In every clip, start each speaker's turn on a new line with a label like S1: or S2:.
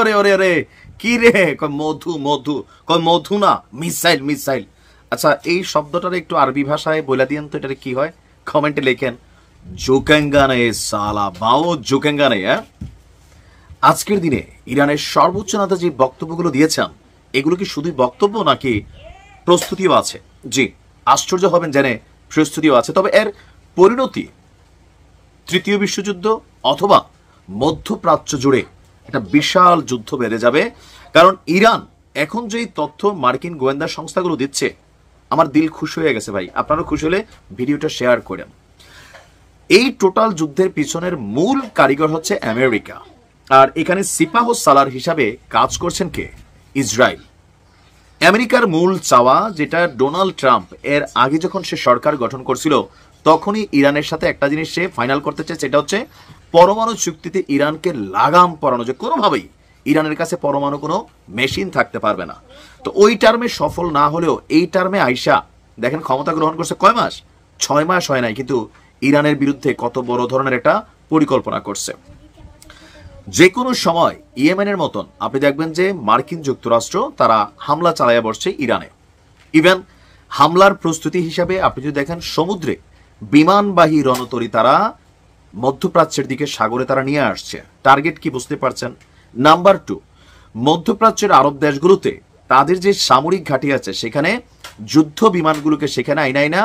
S1: ওরে ওরে ওরে কি রে, কয় মধু মধু, কয় মধু না, মিসাইল মিসাইল। আচ্ছা এই শব্দটার একটু আরবি ভাষায় বলে দিয়েন তো, এটা কি হয়? কমেন্টে লেখেন। জোকেঙ্গা নেই সালা, বাও জোকেঙ্গা নেই। হ্যাঁ, আজকের দিনে ইরানের সর্বোচ্চ নেতা যে বক্তব্যগুলো দিয়েছেন, এগুলো কি শুধুই বক্তব্য নাকি প্রস্তুতিও আছে? জি, আশ্চর্য হবেন জেনে প্রস্তুতিও আছে। তবে এর পরিণতি তৃতীয় বিশ্বযুদ্ধ অথবা মধ্যপ্রাচ্য জুড়ে একটা বিশাল যুদ্ধ বেড়ে যাবে। কারণ ইরান এখন যেই তথ্য মার্কিন গোয়েন্দা সংস্থাগুলো দিচ্ছে, আমার দিল খুশি হয়ে গেছে ভাই। আপনারা খুশি হলে ভিডিওটা শেয়ার করেন। এই টোটাল যুদ্ধের পিছনের মূল কারিগর হচ্ছে আমেরিকা, আর এখানে সিপাহ সালার হিসাবে কাজ করছেন কে? ইসরায়েল। আমেরিকার মূল চাওয়া, যেটা ডোনাল্ড ট্রাম্প এর আগে যখন সে সরকার গঠন করছিল তখনই ইরানের সাথে একটা জিনিস সে ফাইনাল করতে চায়, সেটা হচ্ছে পরমাণু চুক্তিতে ইরানকে লাগাম পরানো, যে কোনোভাবেই ইরানের কাছে পরমাণু কোনো মেশিন থাকতে পারবে না। তো ওই টার্মে সফল না হলেও এই টার্মে আইসা দেখেন ক্ষমতা গ্রহণ করছে কয় মাস? 6 মাস হয় নাই, কিন্তু ইরানের বিরুদ্ধে কত বড় ধরনের একটা পরিকল্পনা করছে। যে কোনো সময় ইয়েমেনের মতন আপনি দেখবেন যে মার্কিন যুক্তরাষ্ট্র তারা হামলা চালাইয়া বসছে ইরানে। ইভেন হামলার প্রস্তুতি হিসাবে আপনি যদি দেখেন সমুদ্রে বিমানবাহী রণতরী তারা মধ্যপ্রাচ্যের দিকে সাগরে তারা নিয়ে আসছে। টার্গেট কি বুঝতে পারছেন? নাম্বার 2, মধ্যপ্রাচ্যের আরব দেশগুলোতে তাদের যে সামরিক ঘাঁটি আছে সেখানে যুদ্ধ বিমানগুলোকে সেখানে আইনা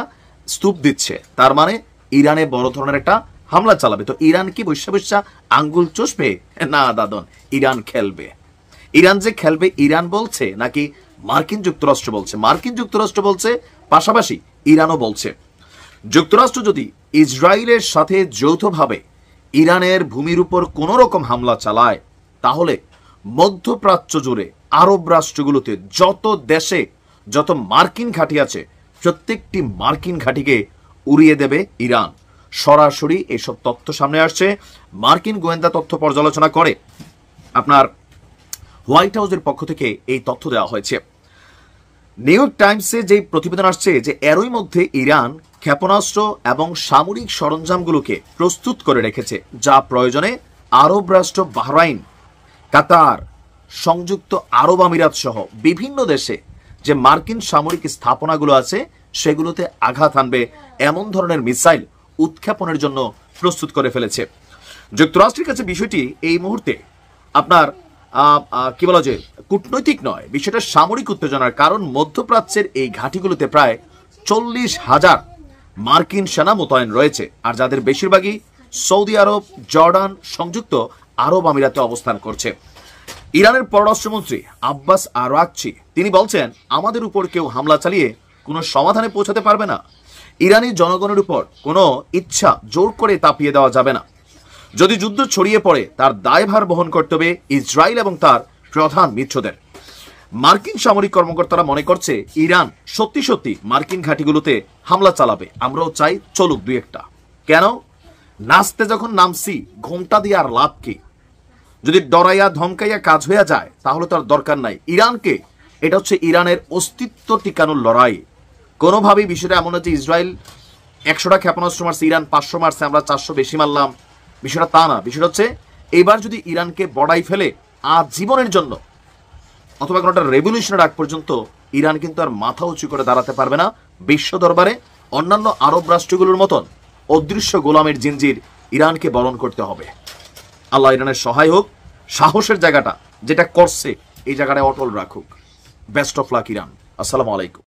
S1: স্তূপ দিচ্ছে। তার মানে ইরানে বড় ধরনের একটা হামলা চালাবে। তো ইরান কি বৈশা বৈশা আঙ্গুল চষবে? না দাদন, ইরান খেলবে। ইরান যে খেলবে, ইরান বলছে নাকি মার্কিন যুক্তরাষ্ট্র বলছে? মার্কিন যুক্তরাষ্ট্র বলছে, পাশাপাশি ইরানও বলছে। যুক্তরাষ্ট্র যদি ইসরায়েলের সাথে যৌথভাবে ইরানের ভূমির উপর কোন রকম হামলা চালায়, তাহলে মধ্যপ্রাচ্য জুড়ে আরব রাষ্ট্রগুলোতে যত দেশে যত মার্কিন ঘাঁটি আছে প্রত্যেকটি মার্কিন ঘাঁটিকে উড়িয়ে দেবে ইরান। সরাসরি এসব তথ্য সামনে আসছে। মার্কিন গোয়েন্দা তথ্য পর্যালোচনা করে আপনার হোয়াইট হাউসের পক্ষ থেকে এই তথ্য দেওয়া হয়েছে। নিউ ইয়র্ক টাইমসে যে প্রতিবেদন আসছে যে এরই মধ্যে ইরান ক্ষেপণাস্ত্র এবং সামরিক সরঞ্জামগুলোকে প্রস্তুত করে রেখেছে, যা প্রয়োজনে আরব রাষ্ট্র বাহরাইন, কাতার, সংযুক্ত আরব আমিরাত সহ বিভিন্ন দেশে যে মার্কিন সামরিক স্থাপনাগুলো আছে সেগুলোতে আঘাত হানবে এমন ধরনের মিসাইল উৎক্ষেপণের জন্য প্রস্তুত করে ফেলেছে। যুক্তরাষ্ট্রের কাছে বিষয়টি এই মুহূর্তে আপনার কি বলা যায়, কূটনৈতিক নয়, বিষয়টা সামরিক উত্তেজনার। কারণ মধ্যপ্রাচ্যের এই ঘাঁটিগুলোতে প্রায় 40,000 মার্কিন সেনা মোতায়েন রয়েছে, আর যাদের বেশিরভাগই সৌদি আরব, জর্ডান, সংযুক্ত আরব আমিরাতে অবস্থান করছে। ইরানের পররাষ্ট্রমন্ত্রী আব্বাস আরাকচি তিনি বলছেন, আমাদের উপর কেউ হামলা চালিয়ে কোনো সমাধানে পৌঁছাতে পারবে না। ইরানি জনগণের উপর কোনো ইচ্ছা জোর করে তাপিয়ে দেওয়া যাবে না। যদি যুদ্ধ ছড়িয়ে পড়ে তার দায়ভার বহন করতে হবে ইসরায়েল এবং তার প্রধান মিত্রদের। মার্কিন সামরিক কর্মকর্তারা মনে করছে ইরান সত্যি সত্যি মার্কিন ঘাঁটিগুলোতে হামলা চালাবে। আমরাও চাই চলুক দুই একটা। কেন? নাচতে যখন নামছি ঘোমটা দিয়ে আর লাভ কি? যদি ডরাইয়া ধমকাইয়া কাজ হয়ে যায় তাহলে তো আর দরকার নাই ইরানকে। এটা হচ্ছে ইরানের অস্তিত্ব টিকানোর লড়াই। কোনোভাবেই বিষয়টা এমন না যে ইসরায়েল 100টা ক্ষেপণাস্ত্র মারছে, ইরান 500 মারছে, আমরা 400 বেশি মারলাম। বিষয়টা তা না। বিষয়টা হচ্ছে এবার যদি ইরানকে বড়াই ফেলে আজীবনের জন্য অথবা কোনো একটা রেভলিউশনের আগ পর্যন্ত ইরান কিন্তু আর মাথা উঁচু করে দাঁড়াতে পারবে না বিশ্ব দরবারে। অন্যান্য আরব রাষ্ট্রগুলোর মতন অদৃশ্য গোলামের জিনজির ইরানকে বরণ করতে হবে। আল্লাহ ইরানের সহায় হোক, সাহসের জায়গাটা যেটা করছে এই জায়গাটায় অটল রাখুক। Best of luck Iran. আসসালামু আলাইকুম।